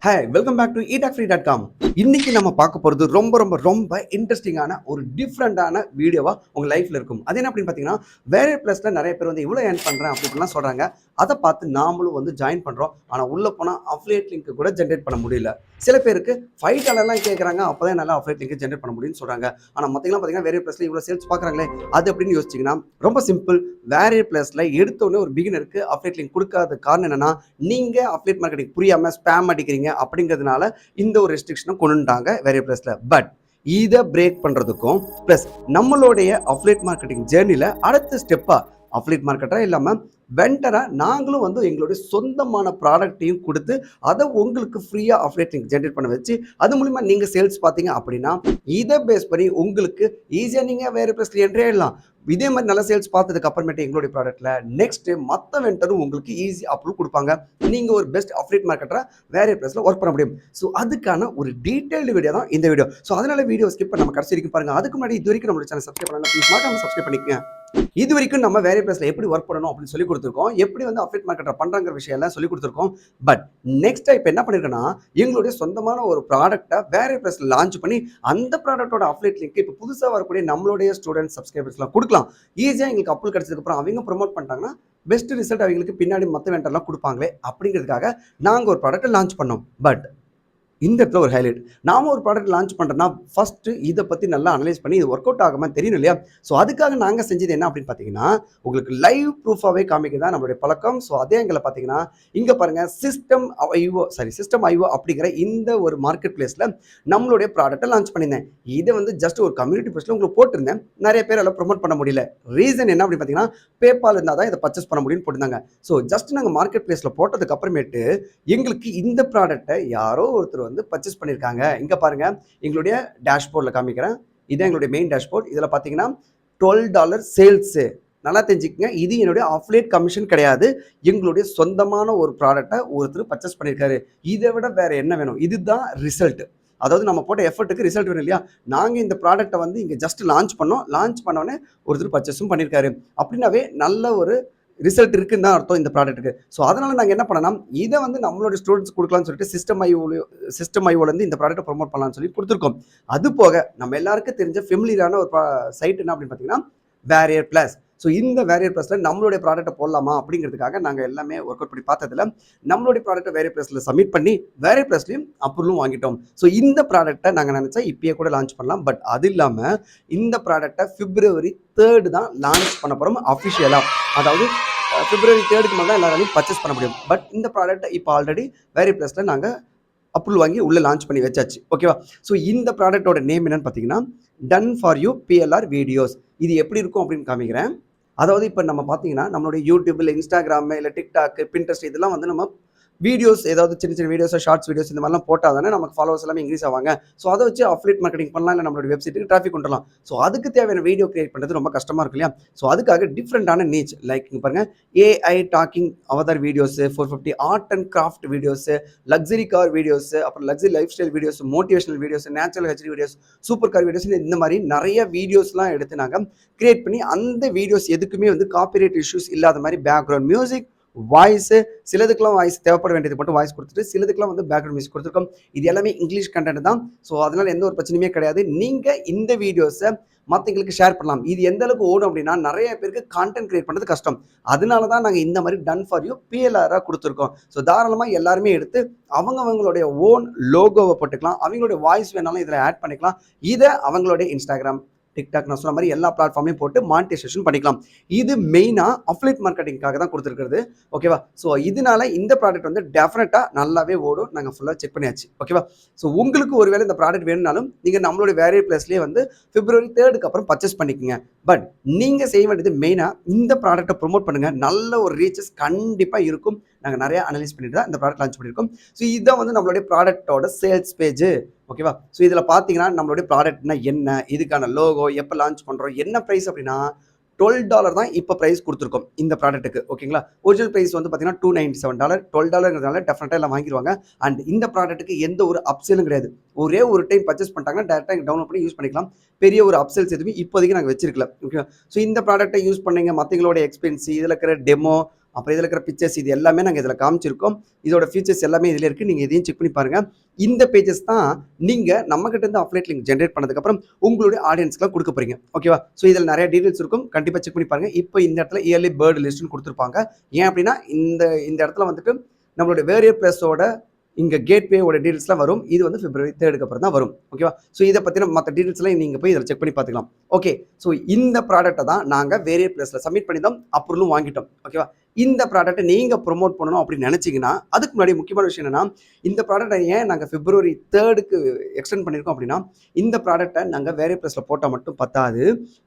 Hi welcome back to eatacfree.com. இன்னைக்கு நம்ம பார்க்க போகிறது ரொம்ப இன்ட்ரெஸ்டிங்கான ஒரு டிஃப்ரெண்டான வீடியோவாக உங்கள் லைஃப்பில் இருக்கும். அது என்ன அப்படின்னு பார்த்தீங்கன்னா, வேரியர் ப்ளஸில் நிறைய பேர் வந்து இவ்வளோ ஏர்ன் பண்ணுறேன் அப்படின்லாம் சொல்கிறாங்க. அதை பார்த்து நாமளும் வந்து ஜாயின் பண்ணுறோம். ஆனால் உள்ளே போனால் அஃபிலியேட் லிங்க் கூட ஜென்ரேட் பண்ண முடியல. சில பேருக்கு $5 கேட்குறாங்க, அப்போ தான் நல்லா அஃபிலியேட் லிங்க் ஜென்ரேட் பண்ண முடியும்னு சொல்கிறாங்க. ஆனால் மற்றவங்களாம் பார்த்தீங்கன்னா வேரியர் ப்ளஸில் இவ்வளோ சேல்ஸ் பார்க்குறாங்களே அது அப்படின்னு யோசிச்சிங்கன்னா ரொம்ப சிம்பிள். வேரியர் ப்ளஸில் எடுத்தோடனே ஒரு பிகினருக்கு அஃபிலியேட் லிங்க் கொடுக்காத காரணம் என்னன்னா, நீங்கள் அஃபிலியேட் மார்க்கெட்டிங் புரியாமல் ஸ்பேம் அடிக்கிறீங்க அப்படிங்கிறதுனால இந்த ஒரு ரெஸ்ட்ரிக்ஷனை கொண்டுட்டாங்க வேரியர் ப்ளஸில். பட் இதை பிரேக் பண்ணுறதுக்கும் ப்ளஸ் நம்மளுடைய அஃபிலியேட் மார்க்கெட்டிங் ஜேர்னியில் அடுத்த ஸ்டெப்பாக அஃபிலியேட் மார்க்கெட்டாக இல்லாமல் வெண்டராக நாங்களும் வந்து எங்களுடைய சொந்தமான ப்ராடக்ட்டையும் கொடுத்து அதை உங்களுக்கு ஃப்ரீயாக அஃபிலியேட் லிங்க் ஜென்ரேட் பண்ண வச்சு அது மூலிமா நீங்கள் சேல்ஸ் பார்த்தீங்க அப்படின்னா இதை பேஸ் பண்ணி உங்களுக்கு ஈஸியாக நீங்கள் வேறு ப்ளஸில் என்ட்ரி ஆகிடலாம். இதே மாதிரி நல்ல சேல்ஸ் பார்த்ததுக்கு அப்புறமேட்டு எங்களுடைய ப்ராடக்ட்டில் நெக்ஸ்ட்டு மற்ற வெண்டரும் உங்களுக்கு ஈஸி அப்ரூவ் கொடுப்பாங்க. நீங்கள் ஒரு பெஸ்ட் அஃபிலியேட் மார்க்கெட்டராக வேறு ப்ளஸில் ஒர்க் பண்ண முடியும். ஸோ அதுக்கான ஒரு டீட்டெயில்டு வீடியோ தான் இந்த வீடியோ. ஸோ அதனால் வீடியோ ஸ்கிப் பண்ண நம்ம கடைசி வரைக்கும் பாருங்கள். அதுக்கு முன்னாடி இது வரைக்கும் நம்மளோட சேனல் சப்ஸ்கிரைப் பண்ணலாம், ப்ளீஸ் நம்ம சப்ஸ்கிரைப் பண்ணிக்கங்க. இது வரைக்கும் நம்ம வேரியர் ப்ளஸில் எப்படி ஒர்க் பண்ணணும் அப்படின்னு சொல்லி கொடுத்துருக்கோம், எப்படி வந்து அஃபிலியேட் மார்க்கெட்டர் பண்ணுறாங்கிற விஷயம் எல்லாம் சொல்லி கொடுத்துருக்கோம். பட் நெக்ஸ்ட் இப்போ என்ன பண்ணியிருக்கேன்னா, எங்களுடைய சொந்தமான ஒரு ப்ராடக்ட்டை வேரியர் ப்ளஸில் லான்ச் பண்ணி அந்த ப்ராடக்ட்டோட அஃபிலியேட் லிங்க் இப்போ புதுசாக வரக்கூடிய நம்மளுடைய ஸ்டூடெண்ட் சப்ஸ்கிரைபர்ஸ்லாம் கொடுக்கலாம். ஈஸியாக எங்களுக்கு அப்ரூவல் கிடச்சதுக்கப்புறம் அவங்க ப்ரொமோட் பண்ணிட்டாங்கன்னா பெஸ்ட் ரிசல்ட் அவங்களுக்கு பின்னாடி மற்ற வெண்டர்லாம் கொடுப்பாங்களே அப்படிங்கிறதுக்காக நாங்கள் ஒரு ப்ராடக்ட்டை லான்ச் பண்ணோம். பட் இந்த இடத்துல ஒரு ஹைலைட், நாம ஒரு ப்ராடக்ட் லான்ச் பண்ணுறோன்னா ஃபஸ்ட்டு இதை பற்றி நல்லா அனலைஸ் பண்ணி இது ஒர்க் அவுட் ஆகாமல் தெரியணும் இல்லையா? ஸோ அதுக்காக நாங்கள் செஞ்சது என்ன அப்படின்னு பார்த்தீங்கன்னா, உங்களுக்கு லைவ் ப்ரூஃபாகவே காமிக்க தான் நம்மளுடைய பழக்கம். ஸோ அதே எங்களை பார்த்தீங்கன்னா இங்கே பாருங்கள், சிஸ்டம் ஐஓ அப்படிங்கிற இந்த ஒரு மார்க்கெட் பிளேஸில் நம்மளுடைய ப்ராடக்ட்டை லான்ச் பண்ணியிருந்தேன். இதை வந்து ஜஸ்ட் ஒரு கம்யூனிட்டி போஸ்ட்டில் உங்களுக்கு போட்டிருந்தேன். நிறைய பேர் எல்லாம் ப்ரொமோட் பண்ண முடியல. ரீசன் என்ன அப்படின்னு பார்த்தீங்கன்னா, பேபால் இருந்தால் தான் இதை பர்ச்சேஸ் பண்ண முடியும்னு போட்டிருந்தாங்க. ஸோ ஜஸ்ட் நாங்கள் மார்க்கெட் பிளேஸில் போட்டதுக்கு அப்புறமேட்டு எங்களுக்கு இந்த ப்ராடக்ட்டை யாரோ ஒருத்தர் வந்து பர்ச்சேஸ் பண்ணியிருக்காங்க. இங்கே பாருங்க, எங்களுடைய டேஷ்போர்டில் காமிக்கிறேன். இதான் எங்களுடைய மெயின் டேஷ்போர்ட். இதில் பார்த்தீங்கன்னா $12 சேல்ஸு. நல்லா தெரிஞ்சுக்கங்க, இது என்னுடைய அஃபிலியேட் கமிஷன் கிடையாது. எங்களுடைய சொந்தமான ஒரு ப்ராடக்ட்டை ஒருத்தர் பர்ச்சேஸ் பண்ணியிருக்காரு. இதை விட வேற என்ன வேணும்? இதுதான் ரிசல்ட். அதாவது நம்ம போட்ட எஃபர்ட்டுக்கு ரிசல்ட் வேணும் இல்லையா? நாங்கள் இந்த ப்ராடக்ட்டை வந்து இங்கே ஜஸ்ட் லான்ச் பண்ணோம். லான்ச் பண்ணோன்னே ஒருத்தர் பர்ச்சேஸும் பண்ணியிருக்காரு. அப்படின்னாவே நல்ல ஒரு ரிசல்ட் இருக்குன்னு தான் அர்த்தம் இந்த ப்ராடக்ட்டுக்கு. ஸோ அதனால் நாங்கள் என்ன பண்ணோம்னா, இதை வந்து நம்மளோட ஸ்டூடெண்ட்ஸ் கொடுக்கலாம்னு சொல்லிட்டு சிஸ்டம் ஐஓலேருந்து இந்த ப்ராடக்ட்டை ப்ரொமோட் பண்ணலாம்னு சொல்லி கொடுத்துருக்கோம். அது போக நம்ம எல்லாருக்கும் தெரிஞ்ச ஃபெமிலியரான ஒரு சைட் என்ன அப்படின்னு பார்த்தீங்கன்னா வேரியர் ப்ளஸ். ஸோ இந்த வேரியர் ப்ளஸில் நம்மளுடைய ப்ராடக்ட்டை போடலாமா அப்படிங்கிறதுக்காக நாங்கள் எல்லாமே ஒர்க் அவுட் பண்ணி பார்த்ததில் நம்மளுடைய ப்ராடக்ட்டை வேரியர் ப்ளஸில் சப்மிட் பண்ணி வேரியர் ப்ளஸ்லையும் அப்ரூவலும் வாங்கிட்டோம். ஸோ இந்த ப்ராடக்ட்டை நாங்கள் நினச்சா இப்பயே கூட லான்ச் பண்ணலாம். பட் அது இல்லாமல் இந்த ப்ராடக்ட்டை February 3 தான் லான்ச் பண்ண போகிறோம் அஃபிஷியலாக. அதாவது February 3க்கு மேலே தான் எல்லாராலையும் பர்ச்சேஸ் பண்ண முடியும். பட் இந்த ப்ராடக்ட்டை இப்போ ஆல்ரெடி வேரியர் ப்ளஸில் நாங்கள் அப்ரூவல் வாங்கி உள்ளே லான்ச் பண்ணி வச்சாச்சு. ஓகேவா? ஸோ இந்த ப்ராடக்ட்டோட நேம் என்னன்னு பார்த்தீங்கன்னா, ton for you PLR videos. இது எப்படி இருக்கும் அப்படின்னு காமிக்கிறேன். அதாவது இப்போ நம்ம பார்த்தீங்கன்னா நம்மளுடைய யூடியூப் இல்லை இன்ஸ்டாகிராம் இல்லை டிக்டாக், பின்ட்ரெஸ்ட் இதெல்லாம் வந்து நம்ம வீடியோஸ் ஏதாவது சின்ன வீடியோஸ், ஷார்ட்ஸ் வீடியோஸ் இந்த மாதிரிலாம் போட்டால் தானே நமக்கு ஃபாலோவர்ஸ் எல்லாமே இன்க்ரீஸ் ஆவாங்க. ஸோ அதை வச்சு அஃபிலியேட் மார்க்கெட்டிங் பண்ணலாம், இல்லை நம்மளோட வெப்சைட்டுக்கு டிராஃபிக் கொண்டு வரலாம். ஸோ அதுக்கு தேவையான வீடியோ கிரியேட் பண்ணுறது ரொம்ப கஷ்டமாக இருக்கு இல்லையா? ஸோ அதுக்காக டிஃப்ரெண்டான நீச் லைக் இங்கே பாருங்கள், AI talking avatar videos, 450 art and craft videos, luxury car videos, அப்புறம் luxury lifestyle videos, motivational videos, natural HD videos, super car videos, இந்த மாதிரி நிறைய வீடியோஸ்லாம் எடுத்து நாங்கள் கிரியேட் பண்ணி அந்த வீடியோஸ் எதுக்குமே வந்து காப்பிரைட் இஷ்யூஸ் இல்லாத மாதிரி பேக்ரவுண்ட் மியூசிக், வாய்ஸு, சிலதுக்கெல்லாம் வாய்ஸ் தேவைப்பட வேண்டியது மட்டும் வாய்ஸ் கொடுத்துட்டு சிலதுக்கெல்லாம் வந்து பேக்ரவுண்ட் மியூசிக் கொடுத்துருக்கோம். இது எல்லாமே இங்கிலீஷ் கண்டென்ட் தான். ஸோ அதனால் எந்த ஒரு பிரச்சனையுமே கிடையாது. நீங்கள் இந்த வீடியோஸை மற்றவங்களுக்கு ஷேர் பண்ணலாம். இது எந்த அளவுக்கு ஓடும் அப்படின்னா நிறைய பேருக்கு கான்டென்ட் கிரியேட் பண்ணுறது கஷ்டம். அதனால தான் நாங்கள் இந்த மாதிரி டன் ஃபார் யூ PLR கொடுத்துருக்கோம். ஸோ தாராளமாக எல்லாருமே எடுத்து அவங்களுடைய ஓன் லோகோவை போட்டுக்கலாம். அவங்களுடைய வாய்ஸ் வேணாலும் இதில் ஆட் பண்ணிக்கலாம். இதை அவங்களுடைய இன்ஸ்டாகிராம், டிக்டாக் நான் சொன்ன மாதிரி எல்லா பிளாட்ஃபார்மையும் போட்டு மானிட்டைசேஷன் பண்ணிக்கலாம். இது மெயினாக அஃபிலியேட் மார்க்கெட்டிங்காக தான் கொடுத்துருக்கிறது. ஓகேவா? ஸோ இதனால இந்த ப்ராடக்ட் வந்து டெஃபினட்டாக நல்லாவே ஓடும். நாங்கள் ஃபுல்லாக செக் பண்ணியாச்சு. ஓகேவா? ஸோ உங்களுக்கு ஒருவேளை இந்த ப்ராடக்ட் வேணும்னாலும் நீங்கள் நம்மளுடைய வேரியர் ப்ளஸ்லேயே வந்து February 3க்கு அப்புறம் பர்ச்சேஸ் பண்ணிக்கோங்க. பட் நீங்கள் செய்ய வேண்டியது மெயினாக இந்த ப்ராடக்ட்டை ப்ரொமோட் பண்ணுங்கள். நல்ல ஒரு ரீச்சஸ் கண்டிப்பாக இருக்கும். நாங்கள் நிறைய அனலைஸ் பண்ணிட்டு தான் இந்த ப்ராடக்ட் லான்ச் பண்ணியிருக்கோம். ஸோ இதுதான் வந்து நம்மளுடைய ப்ராடக்ட்டோட சேல்ஸ் பேஜ். ஓகேவா? ஸோ இதில் பார்த்தீங்கன்னா நம்மளுடைய ப்ராடக்ட்னா என்ன, இதுக்கான லோகோ, எப்போ லான்ச் பண்ணுறோம், என்ன ப்ரைஸ் அப்படின்னா $12 தான் இப்போ ப்ரைஸ் கொடுத்துருக்கோம் இந்த ப்ராடக்ட்டுக்கு. ஓகேங்களா? ஒரிஜினல் ப்ரைஸ் வந்து பார்த்தீங்கன்னா $297. $12ங்கிறதுனால டெஃபினட்டாக எல்லாம் வாங்கிடுவாங்க. அண்ட் இந்த ப்ராடக்ட்டுக்கு எந்த ஒரு அப்சேலும் கிடையாது. ஒரே ஒரு டைம் பர்ச்சேஸ் பண்ணிட்டாங்கன்னா டேரெக்டாக டவுன்லோட் பண்ணி யூஸ் பண்ணிக்கலாம். பெரிய ஒரு அப்சேல்ஸ் எதுவுமே இப்போதைக்கு நாங்கள் வச்சிருக்கல. ஓகேவா? ஸோ இந்த ப்ராடக்ட்டை யூஸ் பண்ணீங்க, மற்றவங்களோட எக்ஸ்பென்ஸ், இதில் இருக்கிற டெமோ, அப்புறம் இதில் இருக்கிற பிக்சர்ஸ் இது எல்லாமே நாங்கள் இதில் காமிச்சிருக்கோம். இதோட ஃபீச்சர்ஸ் எல்லாமே இதில் இருக்குது. நீங்கள் இதையும் செக் பண்ணி பாருங்கள். இந்த பேஜஸ் தான் நீங்கள் நம்மகிட்ட இருந்து அஃபிலியேட் லிங்க் ஜென்ரேட் பண்ணதுக்கப்புறம் உங்களுடைய ஆடியன்ஸ்க்குலாம் கொடுக்க போகிறீங்க. ஓகேவா? ஸோ இதில் நிறைய டீட்டெயில்ஸ் இருக்கும். கண்டிப்பாக செக் பண்ணி பாருங்கள். இப்போ இந்த இடத்துல இயர்லி பேர்டு லிஸ்ட்னு கொடுத்துருப்பாங்க. ஏன் அப்படின்னா இந்த இடத்துல வந்துட்டு நம்மளுடைய வேரியர் பிளஸோட இங்கே கேட்வேயோட டீட்டெயில்ஸ்லாம் வரும். இது வந்து February 3 அப்புறம் தான் வரும். ஓகேவா? ஸோ இதை பற்றின மற்ற டீட்டெயில்ஸ்லாம் நீங்கள் போய் இதில் செக் பண்ணி பார்த்துக்கலாம். ஓகே. ஸோ இந்த ப்ராடக்ட்டை தான் நாங்கள் வேரியர் பிளஸில் சப்மிட் பண்ணி தான் அப்ரூவலும் வாங்கிட்டோம். ஓகேவா? இந்த ப்ராடக்ட்டை நீங்கள் ப்ரொமோட் பண்ணணும் அப்படின்னு நினச்சிங்கன்னா அதுக்கு முன்னாடி முக்கியமான விஷயம் என்னென்னா, இந்த ப்ராடக்ட்டை ஏன் நாங்கள் February 3 எக்ஸ்டெண்ட் பண்ணியிருக்கோம் அப்படின்னா, இந்த ப்ராடக்ட்டை நாங்கள் வேரியர் பிளஸில் போட்டால் மட்டும் பத்தாது.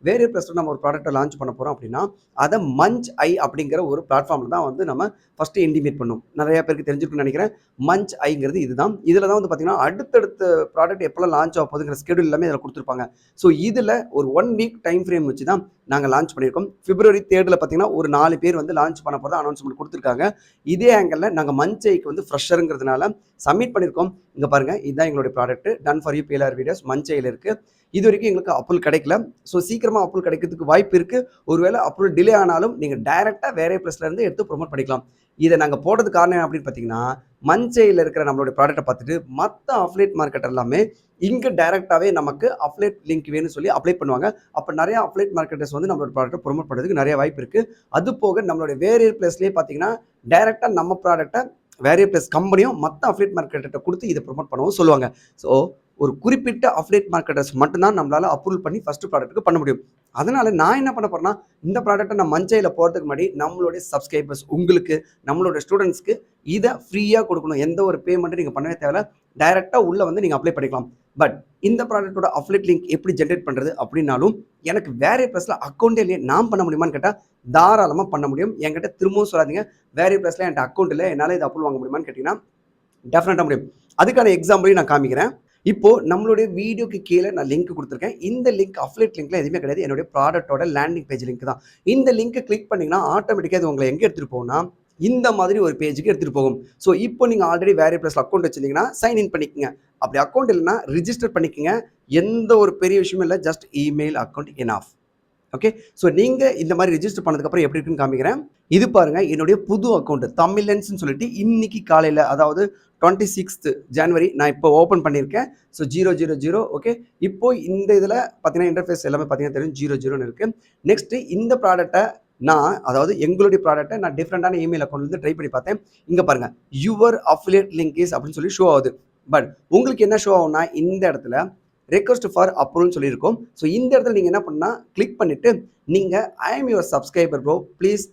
வேரியர் பிளஸில் நம்ம ஒரு ப்ராடக்ட்டை லான்ச் பண்ண போகிறோம் அப்படின்னா அதை மஞ்ச் ஐ அப்படிங்கிற ஒரு பிளாட்ஃபார்மில் தான் வந்து நம்ம ஃபஸ்ட்டு இன்டிமேட் பண்ணும். நிறைய பேருக்கு தெரிஞ்சிருக்குன்னு நினைக்கிறேன். மஞ்ச் ஐங்கிறது இதுதான். இதில் தான் வந்து பார்த்தீங்கன்னா அடுத்தடுத்த ப்ராடக்ட் எப்போல்லாம் லான்ச் ஆக போகுதுங்கிற ஸ்கெடியூல் எல்லாமே இதில் கொடுத்துருப்பாங்க. ஸோ இதில் ஒரு 1 வீக் டைம் ஃப்ரேம் வச்சு தான் நாங்கள் லான்ச் பண்ணியிருக்கோம். February 3 பார்த்தீங்கன்னா ஒரு 4 பேர் வந்து லான்ச் பண்ண போகிறதா அனௌன்ஸ்மெண்ட் கொடுத்துருக்காங்க. இதே ஆங்கிளில் நாங்கள் மஞ்ச் ஐக்கு வந்து ஃப்ரெஷருங்கிறதுனால சப்மிட் பண்ணியிருக்கோம். இங்கே பாருங்கள், இதுதான் எங்களுடைய product. Done for you PLR videos Munch ஐயில் இருக்குது. இது வரைக்கும் எங்களுக்கு அப்ரூவல் கிடைக்கல. ஸோ சீக்கிரமாக அப்ரூவல் கிடைக்கிறதுக்கு வாய்ப்பு இருக்குது. ஒருவேளை அப்ரூவல் டிலே ஆனாலும் நீங்கள் டைரெக்டாக வேரியர் பிளஸ்லேருந்து எடுத்து ப்ரொமோட் பண்ணிக்கலாம். இதை நாங்கள் போடுறது காரணம் அப்படின்னு பார்த்தீங்கன்னா, மஞ்சையில் இருக்கிற நம்மளுடைய ப்ராடக்ட்டை பார்த்துட்டு மற்ற அஃபிலியேட் மார்க்கெட் எல்லாமே இங்கே டைரெக்டாகவே நமக்கு அஃபிலியேட் லிங்க் வேணும்னு சொல்லி அப்ளை பண்ணுவாங்க. அப்போ நிறையா அஃபிலியேட் மார்க்கெட்டர்ஸ் வந்து நம்மளோட ப்ராடக்ட்டை ப்ரொமோட் பண்ணுறதுக்கு நிறைய வாய்ப்பு இருக்குது. அது போக நம்மளுடைய வேரியர் பிளேஸ்லேயே பார்த்தீங்கன்னா டைரெக்டாக நம்ம ப்ராடக்ட்டை வேரியர் பிளேஸ் கம்பெனியும் மற்ற அஃபிலியேட் மார்க்கெட்டை கொடுத்து இதை ப்ரொமோட் பண்ணவும் சொல்லுவாங்க. ஸோ ஒரு குறிப்பிட்ட அஃபிலியேட் மார்க்கெட்டர்ஸ் மட்டும்தான் நம்மளால் அப்ரூவல் பண்ணி ஃபஸ்ட்டு ப்ராடக்ட்டுக்கு பண்ண முடியும். அதனால் நான் என்ன பண்ண போகிறேன்னா, இந்த ப்ராடக்ட்டை நான் மஞ்சையில் போகிறதுக்கு முன்னாடி நம்மளுடைய சப்ஸ்கிரைபர்ஸ் உங்களுக்கு, நம்மளோட ஸ்டூடெண்ட்ஸ்க்கு இதை ஃப்ரீயாக கொடுக்கணும். எந்த ஒரு பேமெண்ட்டும் நீங்கள் பண்ணவே தேவையில்ல. டைரெக்டாக உள்ளே வந்து நீங்கள் அப்ளை பண்ணிக்கலாம். பட் இந்த ப்ராடக்ட்டோட அஃபிலியேட் லிங்க் எப்படி ஜென்ரேட் பண்ணுறது அப்படின்னாலும் எனக்கு வேரியர் பிளஸில் அக்கௌண்ட்டே இல்லையே, நான் பண்ண முடியுமான்னு கேட்டால் தாராளமாக பண்ண முடியும். என்கிட்ட திரும்பவும் சொல்லாதீங்க வேரியர் பிளஸில் என்கிட்ட அக்கௌண்ட் இல்லை, என்னால் இதை அப்ரூவல் வாங்க முடியுமான்னு கேட்டிங்கன்னா டெஃபினட்டாக முடியும். அதுக்கான எக்ஸாம்பிளையும் நான் காமிக்கிறேன். இப்போ நம்மளுடைய வீடியோக்கு கீழே நான் லிங்க் கொடுத்துருக்கேன். இந்த லிங்க் அஃபிலியேட் லிங்க்ல எதுவுமே கிடையாது. என்னுடைய ப்ராடக்ட்டோட லேண்டிங் பேஜ் லிங்க் தான். இந்த லிங்க்கை கிளிக் பண்ணிங்கன்னா ஆட்டோமேட்டிக்காக இது உங்களை எங்கே எடுத்துகிட்டு போகும்னா இந்த மாதிரி ஒரு பேஜுக்கு எடுத்துகிட்டு போகும். ஸோ இப்போ நீங்கள் ஆல்ரெடி வேரியர் பிளஸில் அக்கௌண்ட் வச்சிருந்தீங்கன்னா சைன்இன் பண்ணிக்கங்க. அப்படி அக்கௌண்ட் இல்லைன்னா ரிஜிஸ்டர் பண்ணிக்கங்க. எந்த ஒரு பெரிய விஷயமும் இல்லை. Just email account enough. Okay. So நீங்கள் இந்த மாதிரி ரிஜிஸ்டர் பண்ணதுக்கப்புறம் எப்படி இருக்குன்னு காமிக்கிறேன். இது பாருங்கள், என்னுடைய புது அக்கௌண்ட் தமிழன்ஸ்னு சொல்லிட்டு இன்னைக்கு காலையில், அதாவது 26th January நான் இப்போ ஓப்பன் பண்ணியிருக்கேன். ஸோ 000. ஓகே. இப்போ இந்த இதில் பார்த்தீங்கன்னா இன்டர்ஃபேஸ் எல்லாமே பார்த்தீங்கன்னா தெரியும் 00ன்னு இருக்குது. நெக்ஸ்ட்டு இந்த ப்ராடக்ட்டை அதாவது எங்களுடைய ப்ராடக்ட்டை நான் டிஃப்ரெண்டான இமெயில் அக்கௌண்ட்லேருந்து ட்ரை பண்ணி பார்த்தேன். இங்கே பாருங்கள், யுவர் அஃபிலியேட் லிங்க் இஸ் அப்படின்னு சொல்லி ஷோ ஆகுது. பட் உங்களுக்கு என்ன ஷோ ஆகும்னா இந்த இடத்துல ரெக்வஸ்ட் ஃபார் அப்ரூவல்னு சொல்லியிருக்கோம். ஸோ இந்த இடத்துல நீங்கள் என்ன பண்ணால் கிளிக் பண்ணிவிட்டு நீங்கள் I am your subscriber bro please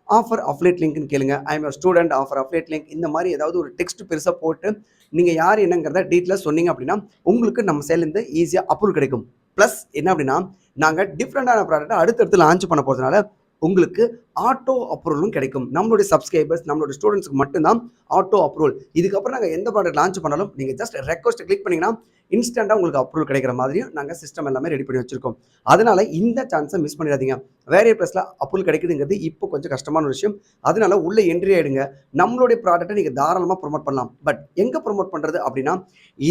offer affiliate லிங்க்னு கேளுங்க. I am your student offer affiliate link. இந்த மாதிரி ஏதாவது ஒரு டெக்ஸ்ட் பெருசாக போட்டு நீங்கள் யார் என்னங்கிறத டீட்டெயிலாக சொன்னீங்க அப்படின்னா உங்களுக்கு நம்ம சைட்லேருந்து ஈஸியாக அப்ரூவல் கிடைக்கும். ப்ளஸ் என்ன அப்படின்னா நாங்கள் டிஃப்ரெண்டான ப்ராடக்ட்டை அடுத்தடுத்து லான்ச் பண்ண போகிறதுனால உங்களுக்கு ஆட்டோ அப்ரூவலும் கிடைக்கும். நம்மளுடைய சப்ஸ்கிரைபர்ஸ், நம்மளுடைய ஸ்டூடெண்ட்ஸ்க்கு மட்டும்தான் ஆட்டோ அப்ரூவல். இதுக்கப்புறம் நாங்கள் எந்த ப்ராடக்ட் லான்ச் பண்ணாலும் நீங்கள் ஜஸ்ட் ரெக்வஸ்ட் கிளிக் பண்ணிங்கன்னா இன்ஸ்டண்ட்டாக உங்களுக்கு அப்ரூவல் கிடைக்கிற மாதிரியும் நாங்கள் சிஸ்டம் எல்லாமே ரெடி பண்ணி வச்சுருக்கோம். அதனால் இந்த சான்ஸை மிஸ் பண்ணிடாதீங்க. வேரியர் பிளஸில் அப்ரூவல் கிடைக்குதுங்கிறது இப்போ கொஞ்சம் கஷ்டமான ஒரு விஷயம். அதனால உள்ளே என்ட்ரி ஆகிடுங்க. நம்மளுடைய ப்ராடக்ட்டை நீங்கள் தாராளமாக ப்ரொமோட் பண்ணலாம். பட் எங்கே ப்ரொமோட் பண்ணுறது அப்படின்னா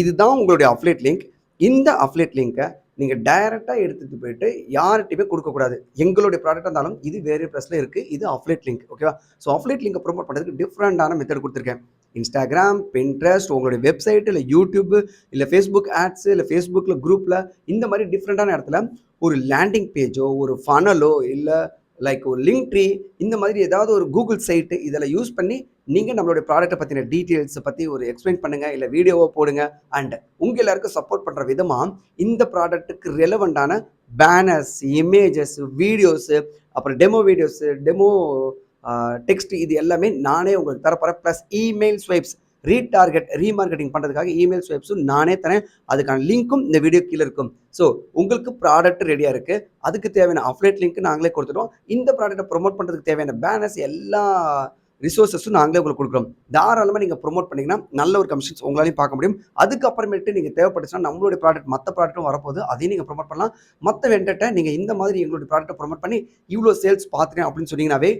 இதுதான் உங்களுடைய அஃபிலியேட் லிங்க். இந்த அஃபிலியேட் லிங்க்கை நீங்கள் டைரெக்டாக எடுத்துகிட்டு போயிட்டு யார்கிட்டையுமே கொடுக்கக்கூடாது. எங்களுடைய ப்ராடக்டாக இருந்தாலும் இது வேரியர் பிளஸில் இருக்குது. இது அஃபிலியேட் லிங்க். ஓகேவா? ஸோ அஃபிலியேட் லிங்கை ப்ரொமோட் பண்ணுறதுக்கு டிஃப்ரெண்டான மெத்தட் கொடுத்துருக்கேன். இன்ஸ்டாகிராம், பின்ட்ரெஸ்ட், உங்களுடைய வெப்சைட், இல்லை யூடியூப், இல்லை ஃபேஸ்புக் ஆட்ஸு, இல்லை ஃபேஸ்புக்கில் குரூப்பில் இந்த மாதிரி டிஃப்ரெண்டான இடத்துல ஒரு லேண்டிங் பேஜோ, ஒரு ஃபனலோ, இல்லை லைக் ஒரு லிங்க் ட்ரீ, இந்த மாதிரி ஏதாவது ஒரு கூகுள் சைட்டு இதில் யூஸ் பண்ணி நீங்கள் நம்மளுடைய ப்ராடக்ட்டை பற்றின டீட்டெயில்ஸை பற்றி ஒரு எக்ஸ்பிளைன் பண்ணுங்கள், இல்லை வீடியோவோ போடுங்க. அண்ட் உங்கள் எல்லாருக்கும் சப்போர்ட் பண்ணுற விதமாக இந்த ப்ராடக்ட்டுக்கு ரெலவெண்ட்டான பேனர்ஸ், இமேஜஸ், வீடியோஸு, அப்புறம் டெமோ வீடியோஸு, டெமோ டெக்ஸ்ட், இது எல்லாமே நானே உங்களுக்கு தரப்போகிறேன். ப்ளஸ் இமெயில் ஸ்வைப்ஸ், ரீமார்க்கெட்டிங் பண்ணுறதுக்காக இமெயில் ஸ்வைப்ஸும் நானே தரேன். அதுக்கான லிங்க்கும் இந்த வீடியோ கீழே இருக்கும். ஸோ உங்களுக்கு ப்ராடக்ட் ரெடியாக இருக்குது. அதுக்கு தேவையான அஃபிலியேட் லிங்க் நாங்களே கொடுத்துட்டோம். இந்த ப்ராடக்ட்டை ப்ரொமோட் பண்ணுறதுக்கு தேவையான பேனர்ஸ், எல்லா ரிசோர்ஸஸும் நாங்களே உங்களுக்கு கொடுக்குறோம். தாராளமாக நீங்கள் ப்ரொமோட் பண்ணிங்கன்னா நல்ல ஒரு கமிஷன்ஸ் உங்களாலையும் பார்க்க முடியும். அதுக்கப்புறமேட்டு நீங்கள் தேவைப்பட்டுச்சுன்னா நம்மளுடைய ப்ராடக்ட் மற்ற ப்ராடக்ட்டும் வரப்போகுது, அதையும் நீங்கள் ப்ரொமோட் பண்ணலாம். மற்ற வெண்டர்ட்ட நீங்கள் இந்த மாதிரி எங்களுடைய ப்ராடக்ட்டை ப்ரொமோட் பண்ணி இவ்வளோ சேல்ஸ் பார்த்துட்டேன் அப்படின்னு சொன்னீங்கன்னாவே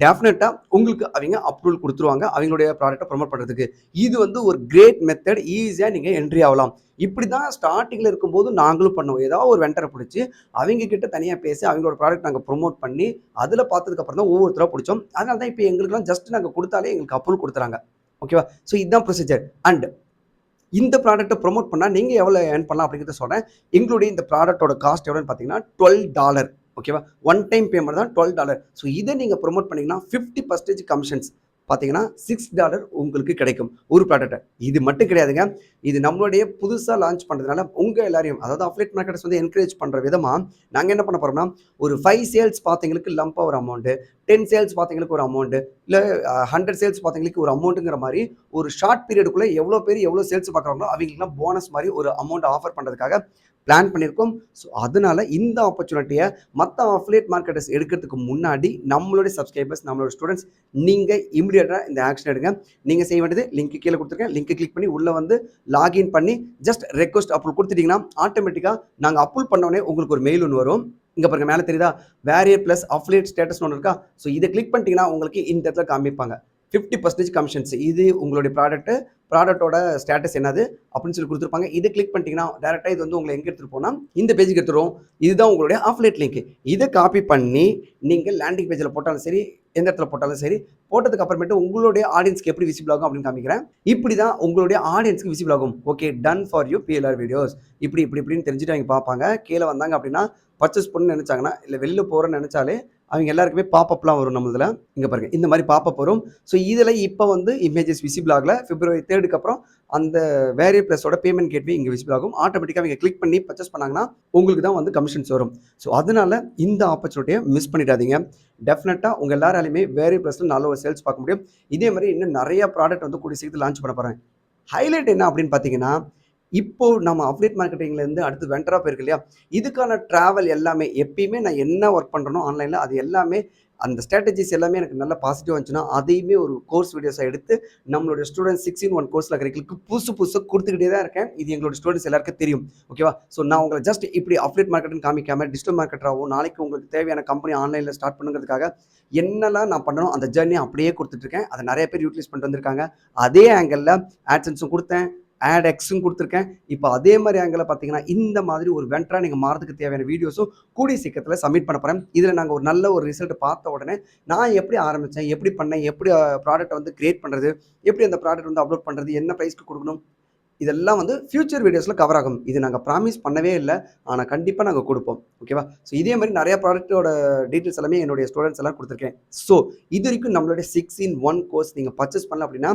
டெஃபினட்டாக உங்களுக்கு அவங்க அப்ரூவல் கொடுத்துருவாங்க அவங்களுடைய ப்ராடக்ட்டை ப்ரொமோட் பண்ணுறதுக்கு. இது வந்து ஒரு கிரேட் மெத்தட். ஈஸியாக நீங்கள் என்ட்ரி ஆகலாம். இப்படி தான் ஸ்டார்டிங்கில் இருக்கும்போது நாங்களும் பண்ணுவோம். ஏதாவது ஒரு வெண்டரை பிடிச்சி அவங்க கிட்ட தனியாக பேசி அவங்களோட ப்ராடக்ட் நாங்கள் ப்ரொமோட் பண்ணி அதில் பார்த்ததுக்கப்புறம் தான் ஒவ்வொருத்தராக பிடிச்சோம். அதனால தான் இப்போ எங்களுக்குலாம் ஜஸ்ட் நாங்கள் கொடுத்தாலே எங்களுக்கு அப்ரூவல் கொடுத்துறாங்க. ஓகேவா? ஸோ இதுதான் ப்ரொசீஜர். அண்ட் இந்த ப்ராடக்ட்டை ப்ரொமோட் பண்ணால் நீங்கள் எவ்வளோ ஏர்ன் பண்ணலாம் அப்படிங்கிறத சொல்கிறேன். எங்களுடைய இந்த ப்ராடக்ட்டோட காஸ்ட் எவ்வளோன்னு பார்த்தீங்கன்னா $12. ஓகேவா? ஒன் டைம் பேமெண்ட் தான் $12. ஸோ இதை நீங்கள் ப்ரொமோட் பண்ணிங்கன்னா 50% கமிஷன்ஸ் பார்த்தீங்கன்னா $6 உங்களுக்கு கிடைக்கும் ஒரு ப்ராடக்ட்டை. இது மட்டும் கிடையாதுங்க. இது நம்மளுடைய புதுசாக லான்ச் பண்ணுறதுனால உங்கள் எல்லாரையும் அதாவது அஃபிலியேட் மார்க்கெட்டர்ஸ் வந்து என்கரேஜ் பண்ணுற விதமாக நாங்கள் என்ன பண்ண போகிறோம்னா ஒரு 5 சேல்ஸ் பார்த்தவங்களுக்கு லம்பாக ஒரு அமௌண்ட்டு, 10 சேல்ஸ் பார்த்தவங்களுக்கு ஒரு அமௌண்ட்டு, இல்லை 100 சேல்ஸ் பார்த்தவங்களுக்கு ஒரு அமௌண்ட்டுங்கிற மாதிரி ஒரு ஷார்ட் பீரியடுக்குள்ளே எவ்வளோ பேர் எவ்வளோ சேல்ஸ் பார்க்குறாங்களோ அவங்களுக்குலாம் போனஸ் மாதிரி ஒரு அமௌண்ட் ஆஃபர் பண்ணுறதுக்காக பிளான் பண்ணியிருக்கோம். ஸோ அதனால இந்த ஆப்பர்ச்சுனிட்டியை மற்ற அஃபிலியேட் மார்க்கெட்டர்ஸ் எடுக்கிறதுக்கு முன்னாடி நம்மளுடைய சப்ஸ்கிரைபர்ஸ், நம்மளோட ஸ்டூடெண்ட்ஸ் நீங்கள் இமிடியேட்டாக இந்த ஆக்ஷன் எடுங்க. நீங்கள் செய்ய வேண்டியது லிங்க் கீழே கொடுத்துருக்கேன். லிங்க் கிளிக் பண்ணி உள்ளே வந்து லாகின் பண்ணி ஜஸ்ட் ரெக்வஸ்ட் அப்ரூவ் கொடுத்துட்டிங்கன்னா ஆட்டோமேட்டிக்காக நாங்கள் அப்ரூவ் பண்ணோடனே உங்களுக்கு ஒரு மெயில் ஒன்று வரும். இங்கே பாருங்க மேலே தெரியுதா வேரியர் ப்ளஸ் அஃபிலியேட் ஸ்டேட்டஸ் ஒன்று இருக்கா? ஸோ இதை கிளிக் பண்ணிட்டீங்கன்னா உங்களுக்கு இந்த இடத்துல காமிப்பாங்க 50% கமிஷன்ஸ். இது உங்களுடைய ப்ராடக்ட்டோட ஸ்டேட்டஸ் என்னது அப்படின்னு சொல்லி கொடுத்துருப்பாங்க. இதை கிளிக் பண்ணிட்டீங்கன்னா டேரெக்டாக இது வந்து உங்களை எங்கே எடுத்துகிட்டு போனால் இந்த பேஜுக்கு எடுத்துரும். இதுதான் உங்களுடைய அஃபிலியேட் லிங்க். இதை காப்பி பண்ணி நீங்கள் லேண்டிங் பேஜில் போட்டாலும் சரி, எந்த இடத்துல போட்டாலும் சரி, போட்டதுக்கு அப்புறமேட்டு உங்களுடைய ஆடியன்ஸ்க்கு எப்படி விசிபிள் ஆகும் அப்படின்னு காமிக்கிறேன். இப்படி தான் உங்களுடைய ஆடியன்ஸ்க்கு விசிபிள் ஆகும். Okay, ton for you PLR videos. இப்படின்னு தெரிஞ்சுட்டு அவங்க பார்ப்பாங்க. கீழே வந்தாங்க அப்படின்னா பர்ச்சேஸ் பண்ணணும்னு நினச்சாங்கன்னா, இல்லை வெளியில் போகிறேன்னு நினச்சாலே அவங்க எல்லாருக்குமே பாப்பப்லாம் வரும். நம்மளதில் இங்கே பாருங்கள் இந்த மாதிரி பாப்பப் வரும். ஸோ இதில் இப்போ வந்து இமேஜஸ் விசிபிள் ஆகலை. February 3 அப்புறம் அந்த வேரியர் ப்ளஸோட பேமெண்ட் கேட்வே இங்கே விசிபிள் ஆகும். ஆட்டோமேட்டிக்காக அவங்க கிளிக் பண்ணி பர்ச்சேஸ் பண்ணாங்கன்னா உங்களுக்கு தான் வந்து கமிஷன்ஸ் வரும். ஸோ அதனால இந்த ஆப்பர்ச்சுனிட்டியை மிஸ் பண்ணிடாதீங்க. டெஃபினட்டாக உங்கள் எல்லாராலையுமே வேரியர் ப்ளஸில் நல்ல ஒரு சேல்ஸ் பார்க்க முடியும். இதே மாதிரி இன்னும் நிறைய ப்ராடக்ட் வந்து கூடிய சீக்கிரத்தில் லான்ச் பண்ண போகிறேன். ஹைலைட் என்ன அப்படின்னு பார்த்தீங்கன்னா, இப்போ நம்ம அஃபிலியேட் மார்க்கெட்டிங்லேருந்து அடுத்து வெண்டரா போயிருக்கு இல்லையா? இதுக்கான ட்ராவல் எல்லாமே எப்பயுமே நான் என்ன ஒர்க் பண்ணுறனோ ஆன்லைனில் அது எல்லாமே அந்த ஸ்ட்ராட்டஜிஸ் எல்லாமே எனக்கு நல்ல பாசிட்டிவாக இருந்துச்சுன்னா அதையுமே ஒரு கோர்ஸ் வீடியோஸாக எடுத்து நம்மளுடைய ஸ்டூடெண்ட்ஸ் 6-in-1 கோர்ஸில் இருக்கிறவங்களுக்கு புதுசாக கொடுத்துக்கிட்டே தான் இருக்கேன். இது எங்களோட ஸ்டூடெண்ட்ஸ் எல்லாருக்கும் தெரியும். ஓகேவா? ஸோ நான் உங்களை ஜஸ்ட் இப்படி அஃபிலியேட் மார்க்கெட்டிங் காமிக்காமல் டிஜிட்டல் மார்க்கெட்டராகவும் நாளைக்கு உங்களுக்கு தேவையான கம்பெனி ஆன்லைனில் ஸ்டார்ட் பண்ணுங்கிறதுக்காக என்னெல்லாம் நான் பண்ணணும் அந்த ஜர்னியை அப்படியே கொடுத்துட்ருக்கேன். அதை நிறைய பேர் யூட்டிலைஸ் பண்ணிட்டு வந்திருக்காங்க. அதே ஆங்கிளில் ஆட்சன்ஸும் கொடுத்தேன், ஆட் எக்ஸும் கொடுத்துருக்கேன். இப்போ அதே மாதிரி ஆங்கிளில் பார்த்தீங்கன்னா இந்த மாதிரி ஒரு வெண்டரா நீங்கள் மாறதுக்கு தேவையான வீடியோஸும் கூடிய சீக்கிரத்தில் சப்மிட் பண்ண போகிறேன். இதில் நாங்கள் ஒரு நல்ல ஒரு ரிசல்ட் பார்த்த உடனே நான் எப்படி ஆரம்பித்தேன், எப்படி பண்ணேன், எப்படி ப்ராடக்ட்டை வந்து கிரியேட் பண்ணுறது, எப்படி அந்த ப்ராடக்ட் வந்து அப்லோட் பண்ணுறது, என்ன ப்ரைஸ்க்கு கொடுக்கணும், இதெல்லாம் வந்து ஃபியூச்சர் வீடியோஸில் கவர் ஆகும். இது நாங்கள் ப்ராமிஸ் பண்ணவே இல்லை, ஆனால் கண்டிப்பாக நாங்கள் கொடுப்போம். ஓகேவா? ஸோ இதே மாதிரி நிறைய ப்ராடக்ட்டோட டீட்டெயில்ஸ் எல்லாமே என்னுடைய ஸ்டூடெண்ட்ஸ் எல்லாம் கொடுத்துருக்கேன். ஸோ இது வரைக்கும் நம்மளுடைய 6-in-1 கோர்ஸ் நீங்கள் பர்ச்சேஸ் பண்ணல அப்படின்னா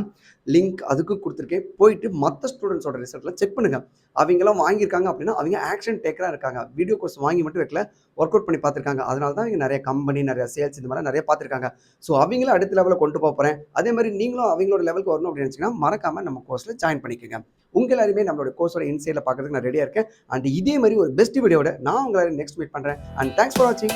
லிங்க் அதுக்கு கொடுத்துருக்கேன். போயிட்டு மற்ற ஸ்டூடெண்ட்ஸோட ரிசல்ட்டில் செக் பண்ணுங்கள். அவங்களாம் வாங்கியிருக்காங்க அப்படின்னா அவங்க ஆக்ஷன் டேக்கராக இருக்காங்க. வீடியோ கோர்ஸ் வாங்கி மட்டும் வைக்கல, ஒர்க் அவுட் பண்ணி பார்த்துருக்காங்க. அதனால தான் இங்கே நிறைய கம்பெனி, நிறைய சேல்ஸ் இந்த மாதிரி நிறைய பார்த்துருக்காங்க. ஸோ அவங்களும் அடுத்த லெவலில் கொண்டு போகிறேன். அதே மாதிரி நீங்களும் அவங்களோட லெவலுக்கு வரணும் அப்படின்னு நினச்சிங்கன்னா மறக்காமல் நம்ம கோர்ஸில் ஜாயின் பண்ணிக்கோங்க. உங்கள் எல்லாருமே நம்மளோட கோர்ஸோட இன்சைடில் பார்க்கறதுக்கு நான் ரெடியாக இருக்கேன். அண்ட் இதே மாதிரி ஒரு பெஸ்ட் வீடியோட நான் உங்களை நெக்ஸ்ட் மீட் பண்ணுறேன். அண்ட் தேங்க்ஸ் ஃபார் வாட்சிங்.